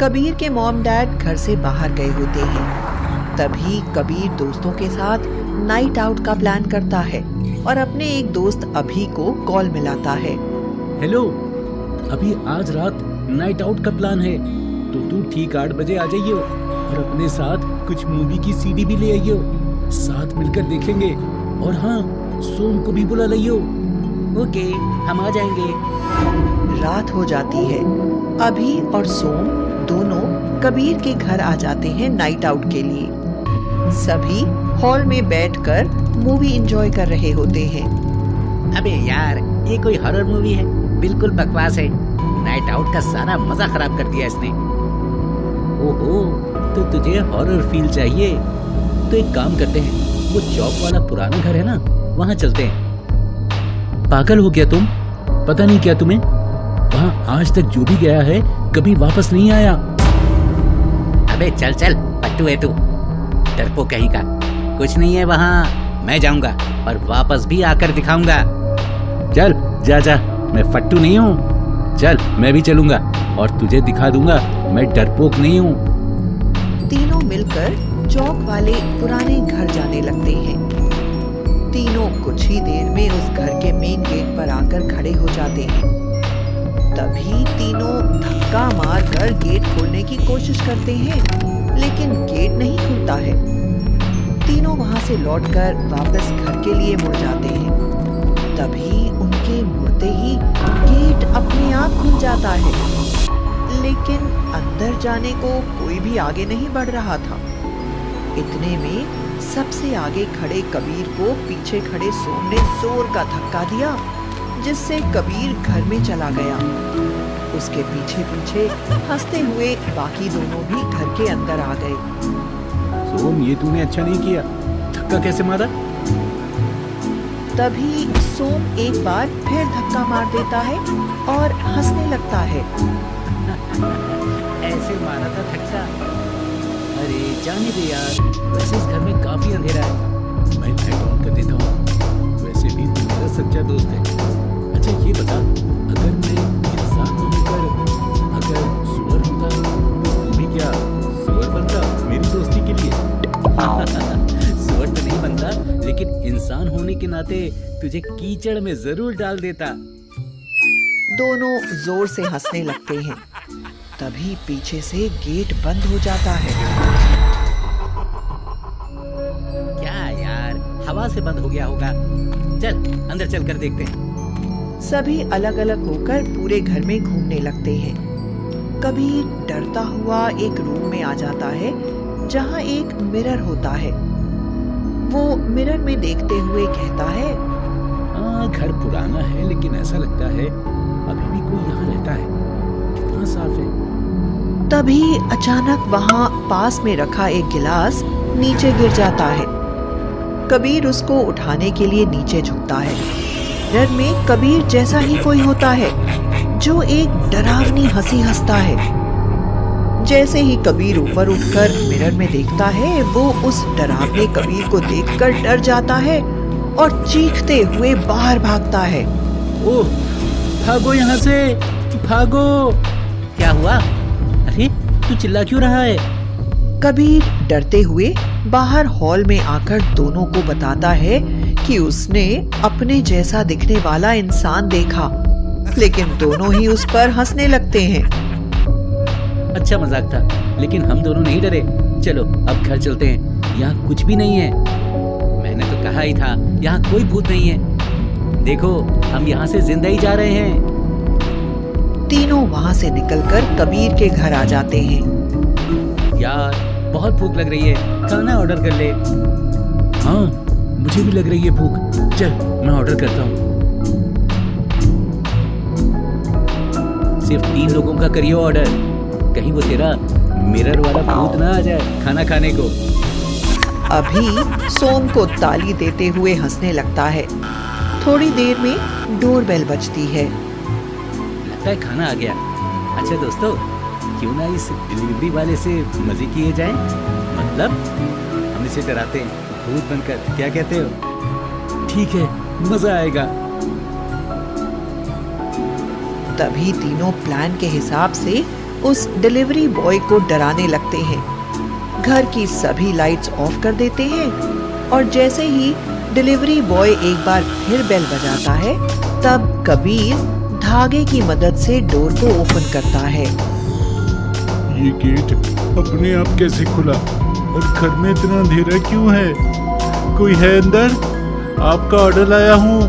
कबीर के mom dad घर से बाहर गए होते हैं। तभी कबीर दोस्तों के साथ नाइट आउट का प्लान करता है और अपने एक दोस्त अभी को कॉल मिलाता है। हेलो, अभी आज रात नाइट आउट का प्लान है, तो तू ठीक 8 बजे आ जाइयो और अपने साथ कुछ मूवी की सीडी भी ले आइयो, साथ मिलकर देखेंगे। और हाँ, सोम को भी बुला लियो। ओके, हम आ जाएंगे। रात हो जाती है। अभी और सोम दोनों कबीर के घर आ जाते हैं नाइट आउट के लिए। सभी हॉल में बैठकर मूवी एंजॉय कर रहे होते हैं। अबे यार, ये कोई हॉरर मूवी है, बिल्कुल बकवास है। नाइट आउट का सारा मजा खराब कर दिया इसने। ओहो, तो तुझे हॉरर फील चाहिए तो एक काम करते हैं, वो चौक वाला पुराना घर है ना, वहाँ चलते हैं। पागल हो गया तुम? पता नहीं क्या तुम्हें? वहाँ आज तक जो भी गया है कभी वापस नहीं आया। अबे चल चल, पट्टू है तू, डरपोक कहीं का। कुछ नहीं है वहाँ, मैं जाऊंगा और वापस भी आकर दिखाऊंगा। चल जा जा, मैं फट्टू नहीं हूँ। चल मैं भी चलूंगा और तुझे दिखा दूंगा मैं डरपोक नहीं हूँ। तीनों मिलकर चौक वाले पुराने घर जाने लगते हैं। तीनों कुछ ही देर में उस घर के मेन गेट पर आकर खड़े हो जाते हैं। तभी तीनों धक्का मारकर गेट खोलने की कोशिश करते हैं, लेकिन गेट नहीं खुलता है। तीनों वहां से लौटकर वापस घर के लिए मुड़ जाते हैं। तभी उनके मुड़ते ही गेट अपने आप खुल जाता है, लेकिन अंदर जाने को कोई भी आगे नहीं बढ़ रहा था। इतने में सबसे आगे खड़े कबीर को पीछे खड़े सोम ने जोर का धक्का दिया, जिससे कबीर घर में चला गया। उसके पीछे पीछे हंसते हुए बाकी दोनों भी घर के अंदर आ गए। सोम, ये तूने अच्छा नहीं किया, धक्का कैसे मारा? तभी सोम एक बार फिर धक्का मार देता है और हंसने लगता है। ऐसे मारा था धक्का। अरे जाने दे यार, वैसे इस घर में काफी अंधेरा है, मैं लाइट ऑन कर देता हूँ। वैसे भी तू मेरा सच्चा दोस्त है। अच्छा ये बता, अगर मैं इंसान होकर अगर सुअर होता तो भी क्या सुअर बनता मेरी दोस्ती के लिए? सुअर तो नहीं बनता, लेकिन इंसान होने के नाते तुझे कीचड़ में जरूर डाल देता। दोनों जोर से हंसने लगते हैं। तभी पीछे से गेट बंद हो जाता है। क्या यार, हवा से बंद हो गया होगा। चल अंदर चलकर देखते हैं। सभी अलग अलग होकर पूरे घर में घूमने लगते हैं। कबीर डरता हुआ एक रूम में आ जाता है, जहाँ एक मिरर होता है। वो मिरर में देखते हुए कहता है, हाँ, घर पुराना है, लेकिन ऐसा लगता है अभी भी कोई यहाँ रहता है। कितना साफ है। तभी अचानक वहाँ पास में रखा एक गिलास नीचे गिर जाता है। कबीर उसको उठाने के लिए नीचे झुकता है। मिरर में कबीर जैसा ही कोई होता है, जो एक डरावनी हंसी हंसता है। जैसे ही कबीर ऊपर उठकर मिरर में देखता है, वो उस डरावने कबीर को देखकर डर जाता है और चीखते हुए बाहर भागता है। ओह, भागो यहाँ से, भागो। क्या हुआ? अरे तू चिल्ला क्यों रहा है? कबीर डरते हुए बाहर हॉल में आकर दोनों को बताता है कि उसने अपने जैसा दिखने वाला इंसान देखा, लेकिन दोनों ही उस पर हंसने लगते हैं। अच्छा मजाक था, लेकिन हम दोनों नहीं डरे। चलो अब घर चलते हैं, यहाँ कुछ भी नहीं है। मैंने तो कहा ही था, यहाँ कोई भूत नहीं है। देखो, हम यहाँ से जिंदा ही जा रहे हैं। तीनों वहाँ से निकलकर कबीर के घर आ जाते हैं। यार बहुत भूख लग रही है, खाना ऑर्डर कर ले। हाँ, मुझे भी लग रही है भूख। चल मैं ऑर्डर करता हूँ। सिर्फ 3 लोगों का करियो ऑर्डर, कहीं वो तेरा मिरर वाला भूत ना आ जाए खाना खाने को। अभी सोम को ताली देते हुए हंसने लगता है। थोड़ी देर में डोरबेल बजती है। लगता है खाना आ गया। अच्छा दोस्तों, क्यों ना इस डिलीवरी वाले से मजे किए जाएं? मतलब हम इसे डराते हैं भूत बनकर, क्या कहते हो? ठीक है, मजा आएगा। तभी तीनों प्लान के हिसाब से उस डिलीवरी बॉय को डराने लगते हैं। घर की सभी लाइट्स ऑफ कर देते हैं और जैसे ही डिलीवरी बॉय एक बार फिर बेल बजाता है, तब कबीर धागे की मदद से डोर को ओपन करता है। ये गेट अपने आप कैसे खुला और घर में इतना अंधेरा क्यों है? कोई है अंदर? आपका ऑर्डर लाया हूँ।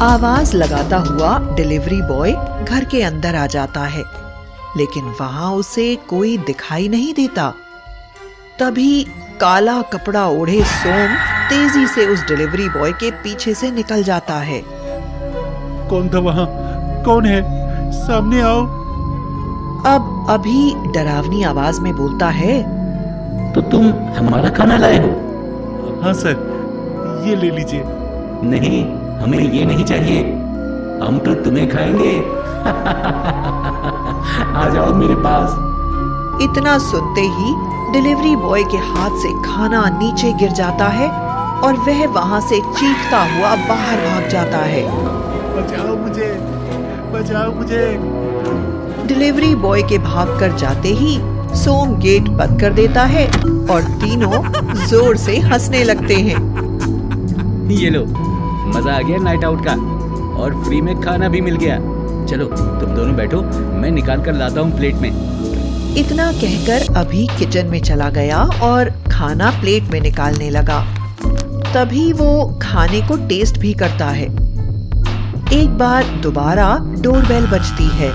आवाज लगाता हुआ डिलीवरी बॉय घर के अंदर आ जाता है, लेकिन वहां उसे कोई दिखाई नहीं देता। तभी काला कपड़ा ओढ़े सोम तेजी से उस डिलीवरी बॉय के पीछे से निकल जाता है। कौन था वहाँ? कौन है? सामने आओ। अब अभी डरावनी आवाज में बोलता है, तो तुम हमारा खाना लाए हो? हाँ सर, ये ले लीजिए। नहीं, हमें ये नहीं चाहिए, हम तो तुम्हें खाएंगे। आ जाओ मेरे पास। इतना सुनते ही डिलीवरी बॉय के हाथ से खाना नीचे गिर जाता है और वह वहां से चीखता हुआ बाहर भाग जाता है। बचाओ मुझे, बचाओ मुझे। डिलीवरी बॉय के भागकर जाते ही सोम गेट बंद कर देता है और तीनों जोर से हंसने लगते हैं। ये लो, मजा आ गया नाइट आउट का और फ्री में खाना भी मिल गया। चलो तुम दोनों बैठो, मैं निकाल कर लाता हूँ प्लेट में। इतना कहकर अभी किचन में चला गया और खाना प्लेट में निकालने लगा। तभी वो खाने को टेस्ट भी करता है। एक बार दोबारा डोरबेल बजती है।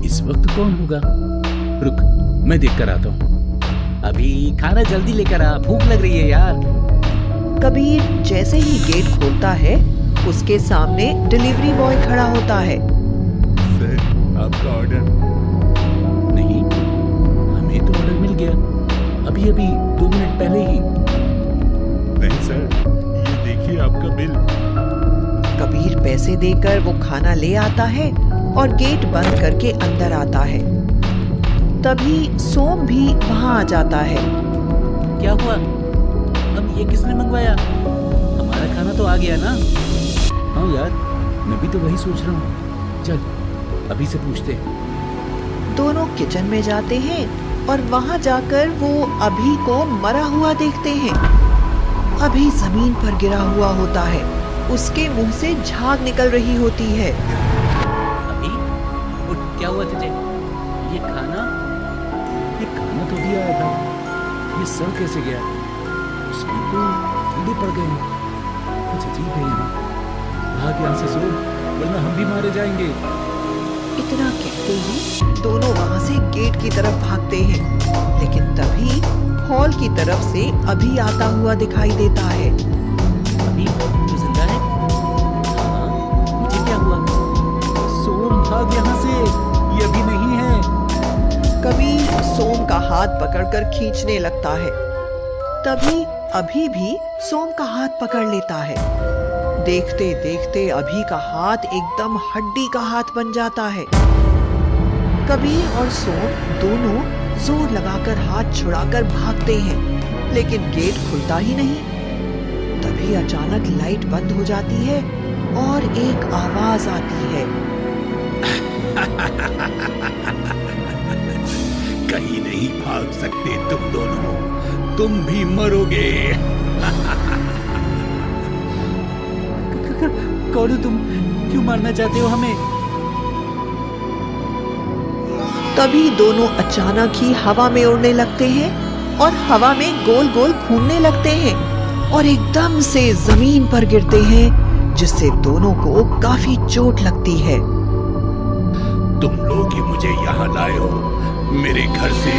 इस वक्त कौन होगा? रुक, मैं देख कर आता हूँ। अभी खाना जल्दी लेकर आ, भूख लग रही है यार। कबीर जैसे ही गेट खोलता है, उसके सामने डिलीवरी बॉय खड़ा होता है। सर, आपका ऑर्डर। नहीं, हमें तो ऑर्डर मिल गया अभी अभी 2 मिनट पहले ही। नहीं सर, ये देखिए आपका बिल। कबीर पैसे देकर वो खाना ले आता है और गेट बंद करके अंदर आता है। तभी सोम भी वहां आ जाता है। क्या हुआ? अब ये किसने मंगवाया? हमारा खाना तो आ गया ना? हाँ यार, मैं भी तो वही सोच रहा हूँ। चल अभी से पूछते हैं। दोनों किचन में जाते हैं और वहां जाकर वो अभी को मरा हुआ देखते हैं। अभी जमीन पर गिरा हुआ होता है, उसके मुंह से झाग निकल रही होती है। अभी उठ, क्या हुआ तुझे? ये खाना तो भी आया था, ये सब कैसे गया? उसमें तो कीड़े पड़ गए हैं। कुछ अजीब है यहाँ। भाग यहाँ से सो, वरना हम भी मारे जाएंगे। इतना कहते ही दोनों वहां से गेट की तरफ भागते हैं, लेकिन तभी हॉल की तरफ से अभी आता हुआ दिखाई देता है। अभी तू जिंदा है? हाँ, मुझे क्या हुआ? सोम, भाग यहाँ से, ये अभी नहीं है। कबीर सोम का हाथ पकड़कर खींचने लगता है। तभी अभी भी सोम का हाथ पकड़ लेता है। देखते देखते अभी का हाथ एकदम हड्डी का हाथ बन जाता है। कबीर और सोम दोनों जोर लगाकर हाथ छुड़ाकर भागते हैं, लेकिन गेट खुलता ही नहीं। तभी अचानक लाइट बंद हो जाती है और एक आवाज आती है। कहीं नहीं भाग सकते तुम दोनों, तुम भी मरोगे। कौन हो तुम? क्यों मारना चाहते हो हमें? तभी दोनों अचानक ही हवा में उड़ने लगते हैं और हवा में गोल गोल घूमने लगते हैं और एकदम से जमीन पर गिरते हैं, जिससे दोनों को काफी चोट लगती है। तुम लोग ही मुझे यहाँ लाए हो, मेरे घर से।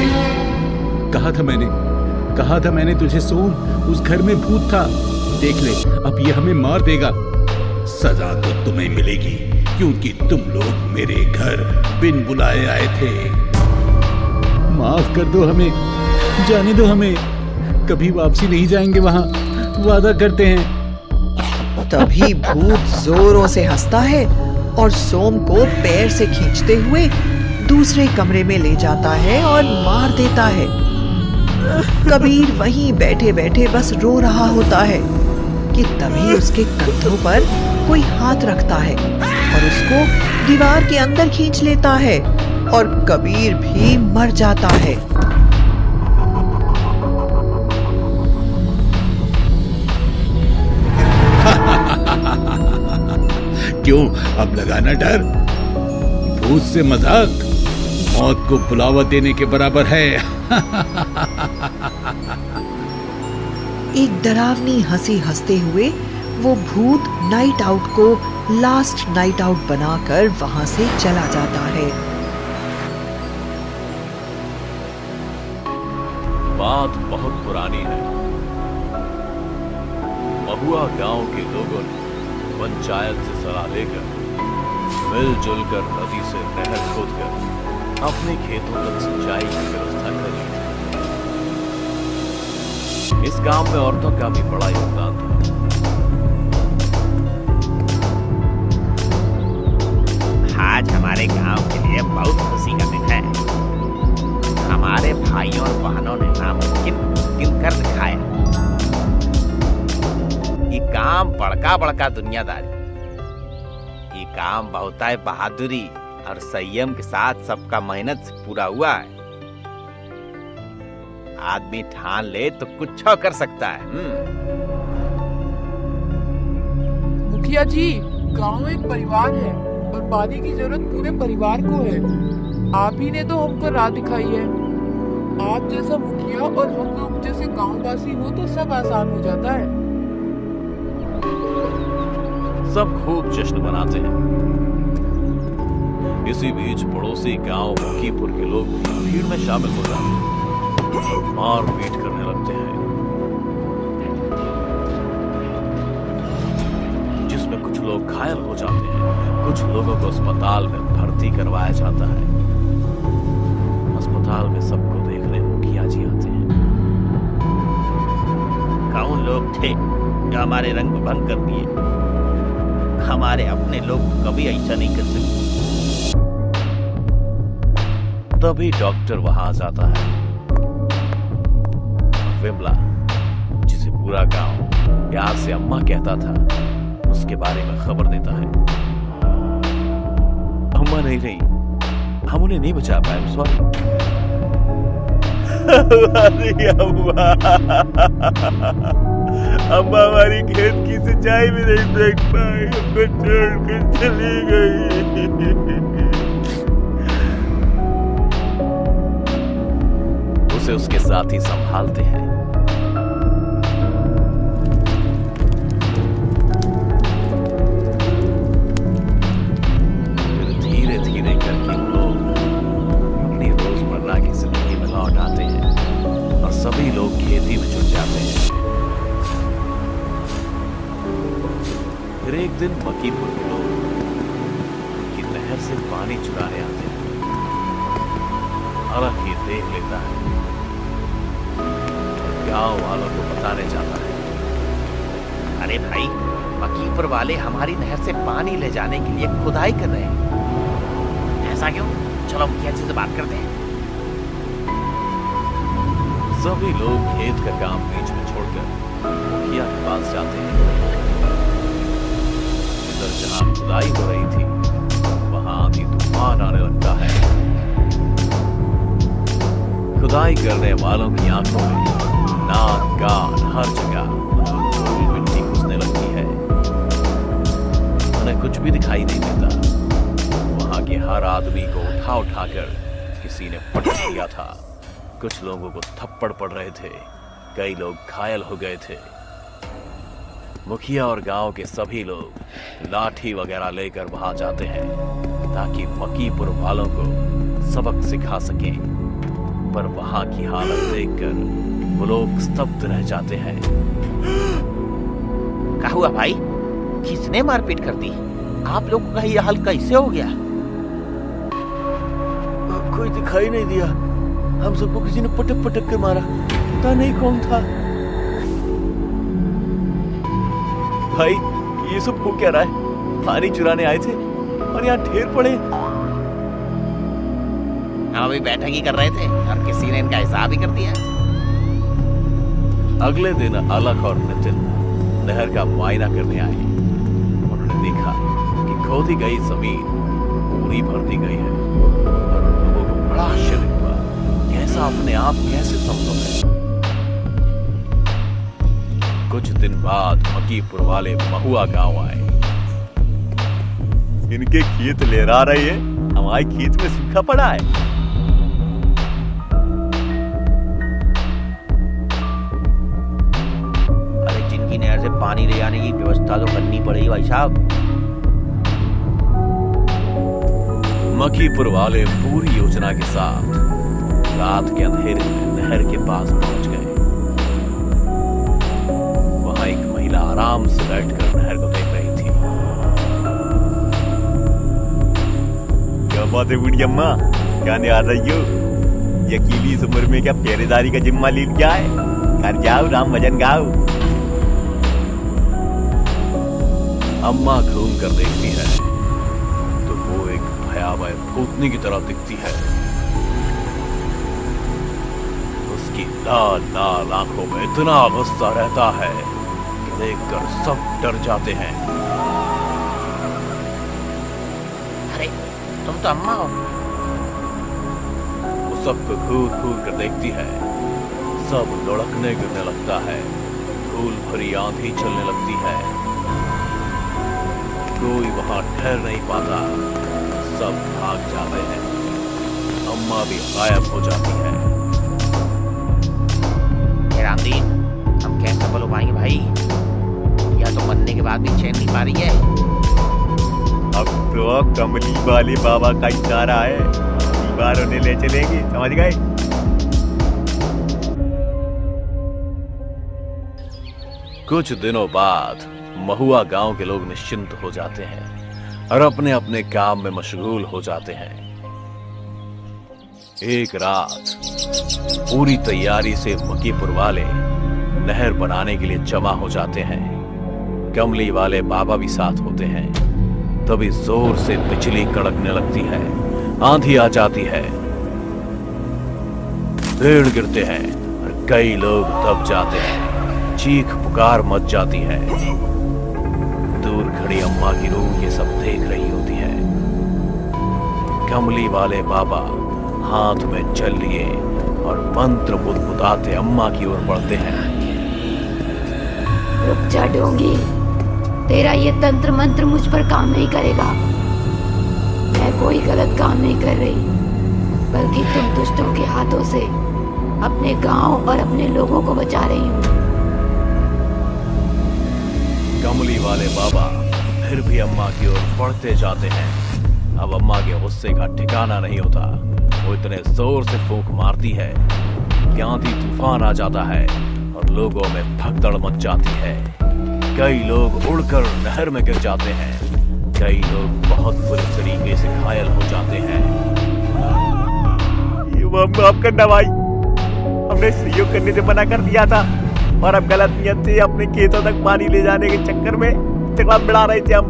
कहा था मैंने तुझे सोम, उस घर में भूत था। देख ले, अब ये हमें मार देगा। सजा तो तुम्हें मिलेगी, क्योंकि तुम लोग मेरे घर बिन बुलाए आए थे। माफ कर दो हमें, जाने दो हमें, कभी वापसी नहीं जाएंगे वहां, वादा करते हैं। तभी भूत जोरों से हंसता है और सोम को पैर से खींचते हुए दूसरे कमरे में ले जाता है और मार देता है। कबीर वहीं बैठे बैठे बस रो रहा होता है कि तभी उसके कंधों पर कोई हाथ रखता है और उसको दीवार के अंदर खींच लेता है और कबीर भी मर जाता है। क्यों अब लगाना डर? भूत से मजाक मौत को बुलावा देने के बराबर है। एक डरावनी हंसी हंसते हुए वो भूत नाइट आउट को लास्ट नाइट आउट बनाकर वहां से चला जाता है। बात बहुत पुरानी है। महुआ गांव के लोगों ने पंचायत से सलाह लेकर मिलजुल कर नदी से नहर खोदकर अपने खेतों तक सिंचाई की व्यवस्था कर ली। इस काम में औरतों का भी बड़ा योगदान था। आज हमारे गांव के लिए बहुत खुशी का दिन है। हमारे भाइयों और बहनों ने नामुमकिन कर दिखाया। ये काम बड़का बड़का दुनियादारी, ये काम बहुत ही बहादुरी और संयम के साथ सबका मेहनत से पूरा हुआ है। आदमी ठान ले तो कुछ कर सकता है। मुखिया जी, गांव एक परिवार है और पानी की जरूरत पूरे परिवार को है। आप ही ने तो हमको राह दिखाई है। आप जैसा मुखिया और हम लोग जैसे गांववासी हो तो सब आसान हो जाता है। सब खूब जश्न मनाते हैं। इसी बीच पड़ोसी गांव मकीपुर के लोग भीड़ में शामिल हो जाते हैं, मार पीट करने लगते हैं, जिसमें कुछ लोग घायल हो जाते हैं। कुछ लोगों को अस्पताल में भर्ती करवाया जाता है। अस्पताल में सबको देखने मुखिया जी आते हैं। कौन लोग थे जो हमारे रंग में भंग कर दिए? हमारे अपने लोग कभी ऐसा नहीं कर सकते। तभी डॉक्टर वहां आ जाता है। विमला, जिसे पूरा गांव प्यार से अम्मा कहता था, उसके बारे में खबर देता है। अम्मा नहीं, हम उन्हें नहीं बचा पाए, सॉरी। अम्मा हमारी खेत की सिंचाई भी नहीं देख पाई, हमको छोड़कर चली गई। उसे उसके साथी संभालते हैं। फिर धीरे धीरे करके लोग अपनी रोजमर्रा की जिंदगी में लौट आते हैं और सभी लोग खेती में जुट जाते हैं। फिर एक दिन मकीपुर के लोग की नहर से पानी चुराने आते हैं। अलग ही देख लेता है, गांव वालों को बताने जाता है। अरे भाई, मकीपुर वाले हमारी नहर से पानी ले जाने के लिए खुदाई कर रहे हैं। ऐसा क्यों? चलो मुखिया जी से बात करते हैं। सभी लोग खेत का काम बीच में छोड़कर मुखिया के पास जाते हैं। इधर जहां खुदाई हो रही थी, वहां आंधी तूफान आने लगता है। खुदाई करने वालों की आंखों में, नाक, कान, हर जगह धूल मिट्टी घुसने लगती है। उन्हें कुछ भी दिखाई नहीं देता। वहां के हर आदमी को उठा उठाकर किसी ने पटक दिया था। कुछ लोगों को थप्पड़ पड़ रहे थे, कई लोग घायल हो गए थे। मुखिया और गांव के सभी लोग लाठी वगैरह लेकर वहां जाते हैं ताकि मकीपुर वालों को सबक सिखा सकें। पर वहां की हालत देखकर वो लोग स्तब्ध रह जाते हैं। क्या हुआ भाई? किसने मारपीट कर दी? आप लोगों का ये हाल कैसे हो गया? कोई दिखाई नहीं दिया। हम सबको किसी ने पटक पटक कर मारा, पता नहीं कौन था। भाई, ये सब हो क्या रहा है? पानी चुराने आए थे और यहाँ ढेर पड़े। हम अभी बैठक ही कर रहे थे और किसी ने इनका हिसाब ही कर दिया। अगले दिन अलख और नितिन नहर का मुआयना करने आए। उन्होंने देखा कि खोदी गई जमीन पूरी भर दी गई है और अपने आप कैसे संभव है? कुछ दिन बाद मकीपुर वाले महुआ गांव आए। इनके खेत लहरा रहे हैं, हमारे खेत में सूखा पड़ा है। अरे जिनकी नहर से पानी ले जाने की व्यवस्था तो करनी पड़ेगी भाई साहब। मकीपुर वाले पूरी योजना के साथ रात के अंधेरे में नहर के पास पहुंच गए। वहां एक महिला आराम से बैठकर नहर को देख रही थी। क्या बात है बूढ़ी अम्मा, क्या नहीं आ रही हो? ये अकेली इस उम्र में क्या पहरेदारी का जिम्मा ले लिया है? घर जाओ, राम भजन गाओ। अम्मा घूम कर देखती है तो वो एक भयावह भूतनी की तरह दिखती है। उसकी लाल लाल आंखों में इतना गुस्सा रहता है कि देखकर सब डर जाते हैं। अरे तुम तो अम्मा हो। वो सबको घूर घूर कर देखती है। सब लुढ़कने गिरने लगता है। धूल भरी आंधी चलने लगती है। कोई वहां ठहर नहीं पाता। सब भाग जाते हैं। अम्मा भी गायब हो जाती है। रामदीन, हम कैसे सफल हो पाएंगे भाई? या तो मरने के बाद भी चैन नहीं पा रही है। अब तो कमली वाले बाबा का इशारा है, दीवार उन्हें ले चलेंगे, समझ गए? कुछ दिनों बाद महुआ गांव के लोग निश्चिंत हो जाते हैं और अपने अपने काम में मशगूल हो जाते हैं। एक रात पूरी तैयारी से मकीपुर वाले नहर बनाने के लिए जमा हो जाते हैं। कमली वाले बाबा भी साथ होते हैं। तभी जोर से बिजली कड़कने लगती है। आंधी आ जाती है। पेड़ गिरते हैं और कई लोग दब जाते हैं। चीख पुकार मच जाती है। दूर खड़ी अम्मा की रूह ये सब देख रही होती है। कमली वाले बाबा हाथ में जल लिए और मंत्र बुदबुदाते अम्मा की ओर बढ़ते हैं। रुक जा डोंगी, तेरा ये तंत्र मंत्र मुझ पर काम नहीं करेगा। मैं कोई गलत काम नहीं कर रही, बल्कि तुम दुष्टों के हाथों से अपने गांव और अपने लोगों को बचा रही हूँ। कमली वाले बाबा फिर भी अम्मा की ओर बढ़ते जाते हैं। अब अम्मा के गुस्से का ठिकाना नहीं होता। वो इतने जोर से फूंक मारती है कि आंधी तूफान आ जाता है और लोगों में भगदड़ मच जाती है। कई लोग उड़कर नहर में गिर जाते हैं। कई लोग बहुत बुरे तरीके से घायल हो जाते हैं। ये माफ करना भाई, हमने सहयोग करने से मना कर दिया था और अब गलत नियत से अपने खेतों तक पानी ले जाने के चक्कर में झगड़ा बिड़ा रहे थे हम।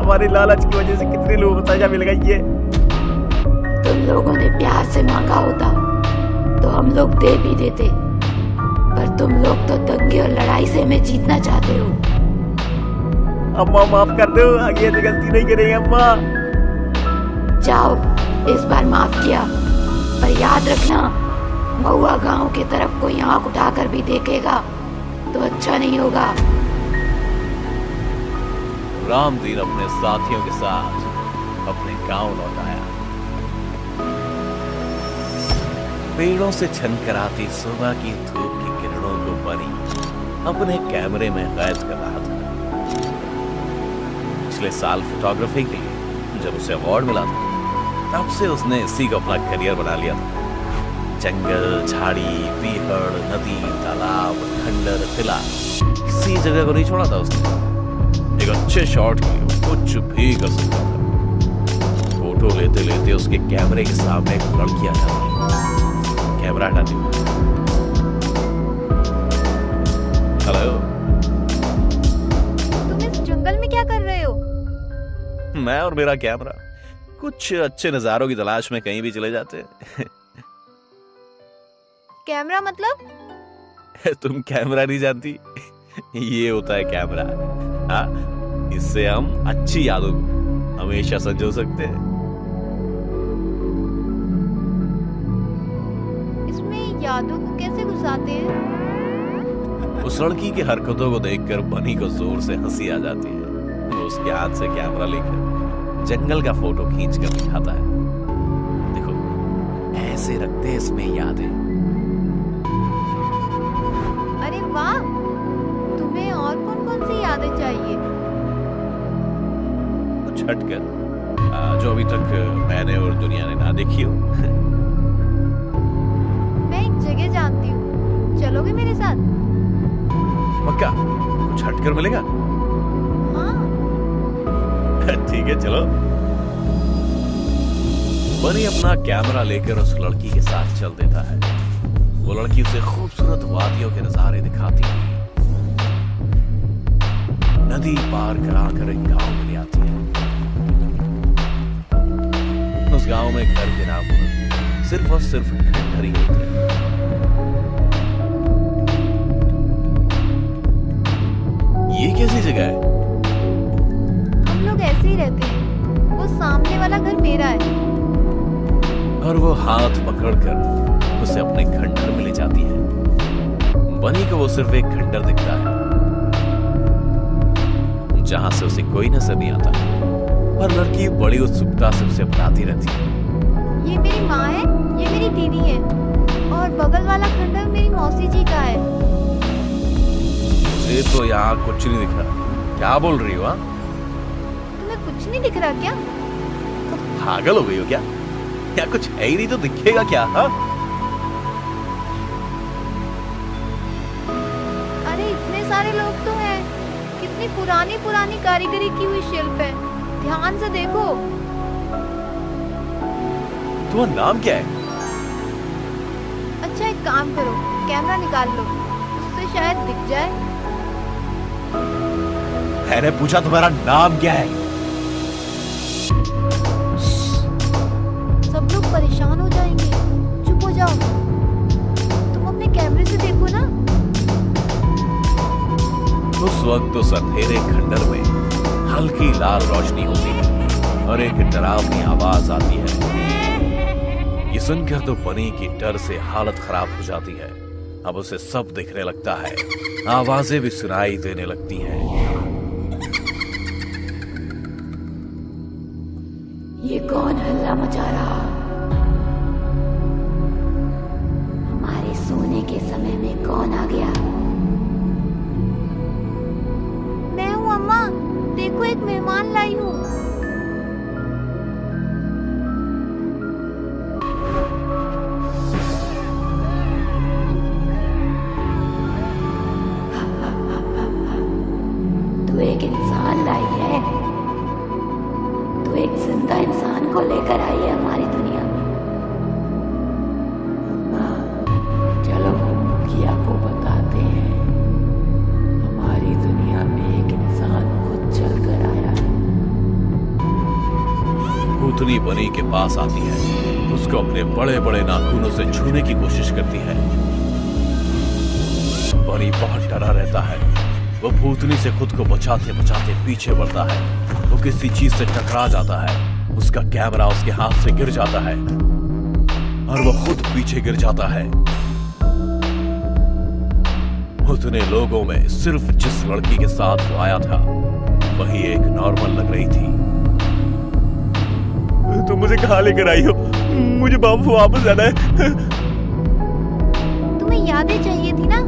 हमारे लालच की वजह से कितने लोगों को सजा मिल गई है। तुम लोगों ने प्यार से मांगा होता तो हम लोग दे भी देते, पर तुम लोग तो दंगे और लड़ाई से हमें जीतना चाहते हो। अम्मा माफ कर दो, आगे से गलती नहीं करेंगे अम्मा। जाओ, इस बार माफ किया, पर याद रखना महुआ गांव की तरफ कोई आंख उठाकर भी देखेगा तो अच्छा नहीं होगा। रामदीन अपने साथियों के साथ अपने गांव लौट आया। पेड़ों से छनकराती सुबह की धूप की किरणों को परी अपने कैमरे में कैद कर रहा था। पिछले साल फोटोग्राफी के लिए जब उसे अवार्ड मिला था, तब से उसने इसी को अपना करियर बना लिया था। जंगल, झाड़ी, पीहड़, नदी, तालाब, खंडर, किला, किसी जगह को नहीं छोड़ा था उसने। एक अच्छे शॉट के लिए कुछ भी कर सकता था। फोटो लेते लेते उसके कैमरे के सामने एक लड़की आ जाती। कैमरा हटाती। हेलो, तुम इस जंगल में क्या कर रहे हो? मैं और मेरा कैमरा कुछ अच्छे नजारों की तलाश में कहीं भी चले जाते हैं। कैमरा मतलब? तुम कैमरा नहीं जानती? ये होता है कैमरा। हाँ, इससे हम अच्छी यादों को हमेशा संजो सकते हैं। इसमें यादों को कैसे घुसाते हैं? उस लड़की की हरकतों को देखकर बनी को जोर से हंसी आ जाती है। वो उसके हाथ से कैमरा लेकर जंगल का फोटो खींच कर दिखाता है। देखो, ऐसे रखते हैं इसमें यादें। अरे वाह, तुम्हें और कौन कौन सी यादें चाहिए? कुछ हटकर जो अभी तक मैंने और दुनिया ने ना देखी हो। मैं एक जगह जानती हूँ, चलोगे मेरे साथ? पक्का? कुछ हटकर मिलेगा? हाँ। ठीक है, चलो। बनी अपना कैमरा लेकर उस लड़की के साथ चल देता है। वो लड़की उसे खूबसूरत वादियों के नजारे दिखाती है। नदी पार कराकर एक गांव में ले आती है। उस गांव में घर के नाम पर सिर्फ और सिर्फ खंडहर ही होते हैं। ये कैसी जगह है? हम लोग ऐसे ही रहते हैं। वो सामने वाला घर मेरा है। और वो हाथ पकड़कर उसे अपने खंडहर में ले जाती है। बनी को वो सिर्फ एक खंडहर दिखता है, जहां से उसे कोई नजर नहीं आता। पर लड़की बड़ी उत्सुकता से उसे बताती रहती है। ये मेरी माँ है, ये मेरी दीदी है, और बगल वाला खंडहर मेरी मौसी जी का है। मुझे तो यहाँ कुछ नहीं दिख रहा। क्या बोल रही हो? तुम्हें कुछ नहीं दिख रहा क्या? पागल हो गई हो क्या? क्या कुछ है ही नहीं तो दिखेगा क्या? हा? अरे इतने सारे लोग तो हैं। कितनी पुरानी पुरानी कारीगरी की हुई शिल्प है। ध्यान से देखो। तुम्हारा नाम क्या है? अच्छा, एक काम करो, कैमरा निकाल लो, उससे शायद दिख जाए। मैंने पूछा तुम्हारा नाम क्या है? सब लोग परेशान हो जाएंगे। चुप हो जाओ। तुम अपने कैमरे से देखो ना। उस वक्त उस अंधेरे खंडहर में हल्की लाल रोशनी होती है और एक डरावनी आवाज आती है। ये सुनकर तो बनी की डर से हालत खराब हो जाती है। अब उसे सब दिखने लगता है, आवाजें भी सुनाई देने लगती हैं। ये कौन हल्ला मचा रहा? हमारे सोने के समय में कौन आ गया? मैं हूँ अम्मा, देखो एक मेहमान लाई हूँ। तू एक इंसान लाई है। तू एक जिंदा इंसान को लेकर आई है हमारी दुनिया में। अम्मा, चलो हम मुखिया को बताते हैं। हमारी दुनिया में एक इंसान खुद चल कर आया है। भूतनी बनी के पास आती है, उसको अपने बड़े बड़े नाखूनों से छूने की कोशिश करती है। बनी बहुत डरा रहता है। वो भूतनी से खुद को बचाते बचाते पीछे बढ़ता है। वो किसी चीज से टकरा जाता है। उसका कैमरा उसके हाथ से गिर जाता है और वो खुद पीछे गिर जाता है। उतने लोगों में सिर्फ जिस लड़की के साथ वो आया था वही एक नॉर्मल लग रही थी। तुम मुझे कहाँ लेकर आई हो? मुझे वापस जाना है। तुम्हें यादें चाहिए थी ना?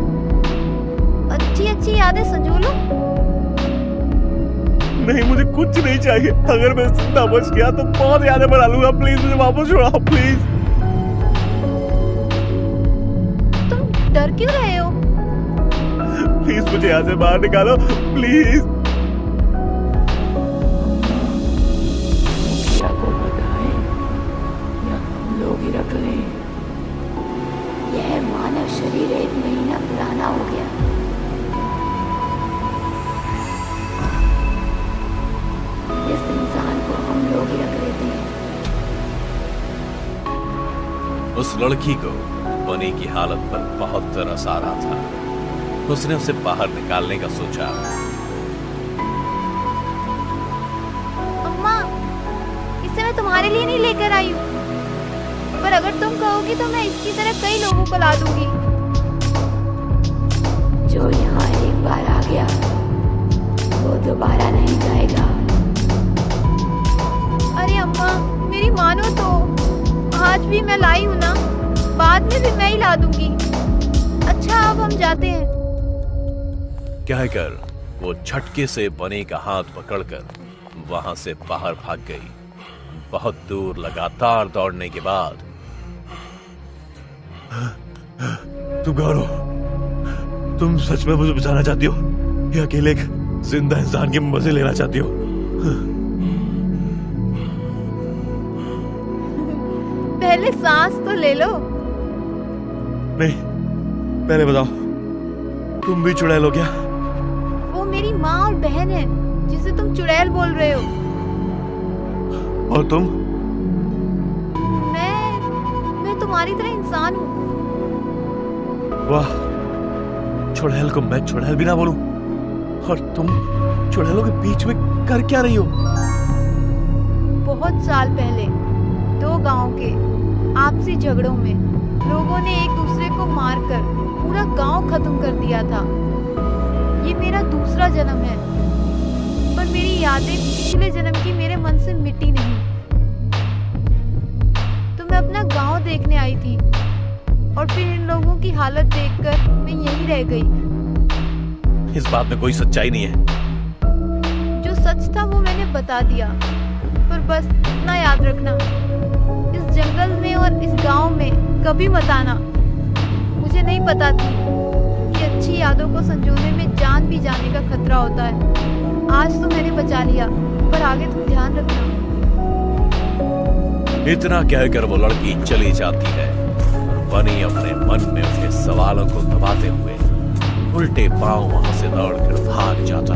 अच्छी अच्छी यादें संजो लो। नहीं, मुझे कुछ नहीं चाहिए। अगर मैं जिंदा बच गया तो बहुत यादें बना लूंगा। प्लीज मुझे वापस छुड़ाओ, प्लीज। तुम डर क्यों रहे हो? प्लीज मुझे यहाँ से बाहर निकालो, प्लीज। मुखिया को बताएं या हम लोग ही रख लें? यह मानव शरीर 1 महीना पुराना हो गया। इस इंसान को हम लोग ही रख लेते हैं। उस लड़की को बनी की हालत पर बहुत तरस आ रहा था। उसने उसे बाहर निकालने का सोचा। अम्मा, इसे मैं तुम्हारे लिए नहीं लेकर आई हूँ, पर अगर तुम कहोगी तो मैं इसकी तरह कई लोगों को ला दूंगी। जो यहाँ एक बार आ गया वो दोबारा नहीं जाएगा। अरे अम्मा, मेरी मानो तो, आज भी मैं लाई हूँ ना, बाद में भी मैं ही ला दूंगी। अच्छा, अब हम जाते हैं। कहकर वो झटके से बनी का हाथ पकड़कर वहां से बाहर भाग गई। बहुत दूर लगातार दौड़ने के बाद तुम कौन हो? तुम सच में मुझे बचाना चाहती हो या अकेले एक जिंदा इंसान के मजे लेना चाहती हो? पहले सांस तो ले लो। नहीं, पहले बताओ, तुम भी चुड़ैल हो क्या? वो मेरी माँ और बहन है जिसे तुम चुड़ैल बोल रहे हो। और तुम? मैं तुम्हारी तरह इंसान हूँ। वाह, चुड़ैल को मैं चुड़ैल भी ना बोलूं, और तुम चुड़ैलों के बीच में कर क्या रही हो? बहुत साल पहले दो गांव के आपसी झगड़ों में लोगों ने एक दूसरे को मारकर पूरा गांव खत्म कर दिया था। ये मेरा दूसरा जन्म है, पर मेरी यादें पिछले जन्म की मेरे मन से मिटी नहीं। तो मैं अपना गांव देखने आई थी और फिर इन लोगों की हालत देखकर मैं यहीं रह गई। इस बात में कोई सच्चाई नहीं है। जो सच था वो मैंने बता दिया, पर बस इतना याद रखना, इस जंगल में और इस गांव में कभी मत आना। मुझे नहीं पता थी कि अच्छी यादों को संजोने में जान भी जाने का खतरा होता है। आज तो मैंने बचा लिया, पर आगे तुम ध्यान रखना। इतना कहकर वो लड़की चली जाती है और बनी अपने मन में उठे सवालों को दबाते हुए उल्टे पांव वहां से दौड़कर भाग जाता